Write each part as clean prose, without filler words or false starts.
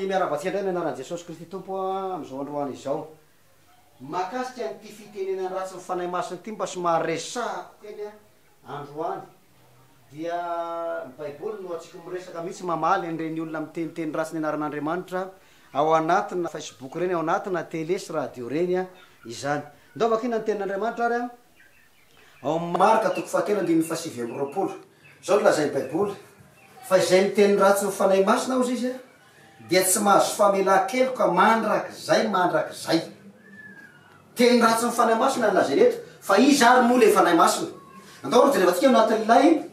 miaravatsy andray ny anaran'i Jesosy Kristy tompo am'izao androany izao. Mahakasika n'ity fitenena ratsy ny fanahy masina ty mba somary resahako kely androany. Dia ny Baiboly no atsika miresaka mihitsy mamaly an'ireny olona miteniteny ratsy ny anaran'Andriamanitra ao anatina Facebook reny, ao anatina télé sy radio reny izany. Ndao vakina ny tenin'Andriamanitra ary ao Marka toko fahatelo andininy fahasivy amby roapolo. Zao lazay Baiboly fa izay miteny ratsy ny fanahy masina ozy izy dia tsy mahazo famelan-kelo ka mandrak'izay. Teny ratsy ny fanahy masina lazay rehetra fa izy ary moa le fanahy masina. Andao ro jerevantsika anatin'ilay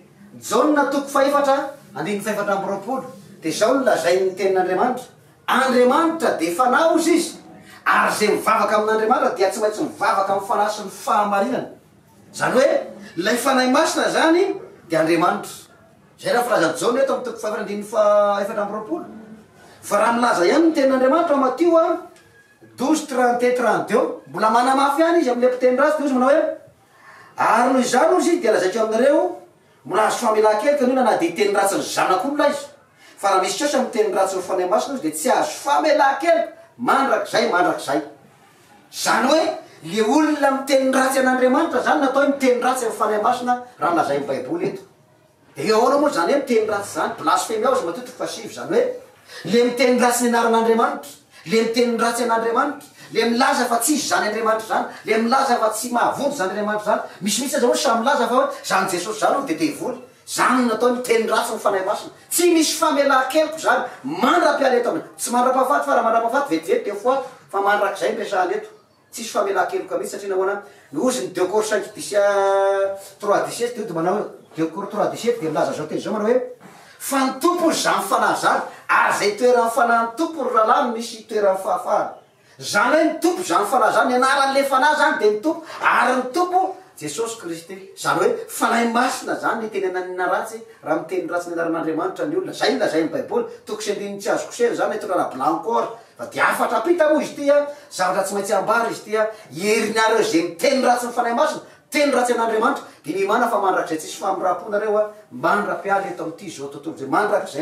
Jaona toko faefatra andininy faefatra amby roapolo. Dia zao no lazay ny tenin'Andriamanitra. Andriamanitra dia fanahy ozy izy, ary zay mivavaka amin'Andriamanitra dia tsy maintsy mivavaka amin'ny fanahy sy ny fahamarinana. Zany hoe lay fanahy masina zany dia Andriamanitra. Zay raha filazan'ny Jaona eto amin'ny toko faefatra andininy faefatra amby roapolo. Fa raha milaza ihany ny tenin'Andriamanitra Matio 12:31-32, mbola manamafy ihany izy amin'ilay mpiteny ratsy. Dia izy manao hoe ary noho izany ozy dia lazaiko aminareo mbola azo famelan-kelo ka nohona na dia teny ratsy ny zanak'olona izy. Fa raha misy kosa miteny ratsy ny fanahy masina izy dia tsy azo famelan-kelo mandrak'izay. Zany hoe le olona miteny ratsy an'Andriamanitra zany natao hoe miteny ratsy amin'ny fanahy masina raha lazay ny Baiboly eto. Dia ahoana moa zany hoe miteny ratsy zany? Blasphème ao izy Matio toko fahasivy. Zany hoe le miteny ratsy ny anaran'Andriamanitra, le miteny ratsy an'Andriamanitra, le milaza fa tsy izy zany Andriamanitra zany, le milaza fa tsy mahavonjy zany Andriamanitra zany. Misy aza hoe samy milaza fa hoe zany Jesosy zany olo dia devoly. Zany natao miteny ratsy ny fanahy masina. Tsy misy famelan-keloko zany. Mandra-piala eto aminy. Tsy mandra-pahafaty fa raha mandra-pahafaty vetivety dia foaty. Fa mandrak'izay mpiasana eto. Tsisy famelan-keloka mihitsy satria nahoana ozy ny 2 Cor 5:3-17 dia manao 2 Cor 3:17 dia milaza zao teny zao manao hoe fa ny tompo zany fanahy zany, ary zay toeran'ny fanahy ny tompo ny rahalahy misy toeran'ny fahafahana. Zany hoe ny tompo zany fanahy zany, ny anaran'le fanahy zany dia ny tompo, ary ny tompo Jesosy Kristy. Zany hoe fanahy masina zany ny tenenana ratsy raha miteny ratsy ny anaran'Andriamanitra ny olona. Zay lazay ny Baiboly toko sy andininy tsy azo kosehana zany hitondrana blankora. Fa dia afatra apita moa izy tia, zavatra tsy maintsy ambara izy tia, herinareo zay miteny ratsy ny fanahy masina, teny ratsy an'Andriamanitra. Dia ny mana fa mandrak'izay tsisy famiraponareo mandra-piala eto amin'ity zao tontolo zay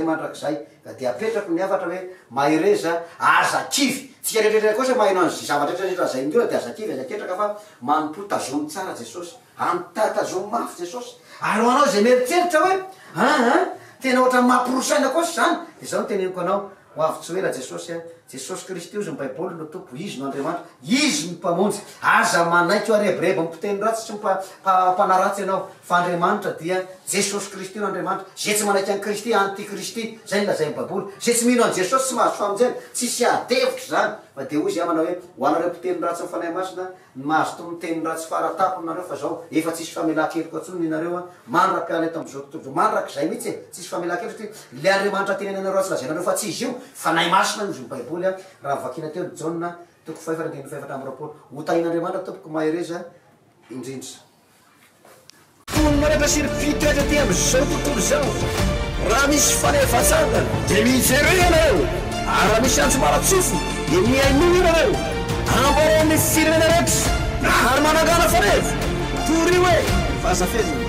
mandrak'izay. Ka dia apetrako ny afatra hoe mahereza azakivy. Tsika rehetrarehetra kosa mahaino an'zy zavatra rehetrarehetra zay indreo dia azaketraka fa manompo tazomy tsara Jesosy, tazomy mafy Jesosy. Ary ho anao zay mieritreritra hoe tena ohatra mampirosana kosa zany, dia zao no teneniko anao ho avy tsy hoela Jesosy Kristy io zy ny Baiboly no tompo, izy no Andriamanitra, izy ny mpamonjy. Aza manaiky areborebo mipiteny ratsy sy mpanaratsy ianao, fa Andriamanitra dia Jesosy Kristy no Andriamanitra. Zay tsy manaiky an'i Kristy antikristy, zay no lazay ny Baiboly. Zay tsy mino an'i Jesosy tsy mahazo famonjena, tsisy adevitra zany. Fa dia ozy manao hoe ho anareo mpiteny ratsy amin'ny fanahy masina, mahazo to miteny ratsy faratapony nareo fa zao efa tsisy famelan-keloko atsony nareo mandra-piala eto amin'izao tontolo. Mandrak'izay mihitsy tsisy famelan-keloko satria le Andriamanitra tenenanareo tsy lazainareo fa tsy izy io fanahy masina no izy ny Baiboly. Raha vakina teo Jaona toko faefatra andininy faefatra amby roapolo. Hotain'Andriamanitra tompoko mahereza indrindra. Ponina rehetra sy fitoetra ty amin'izao tontolo zao, raha misy fanefatsangana dia mijery ianareo, ary raha misy antso maratsofo dia miainoa ianareo. Ambarao amin'ny firenena rehetra ary manangana fanevo tory hoe fazafezina.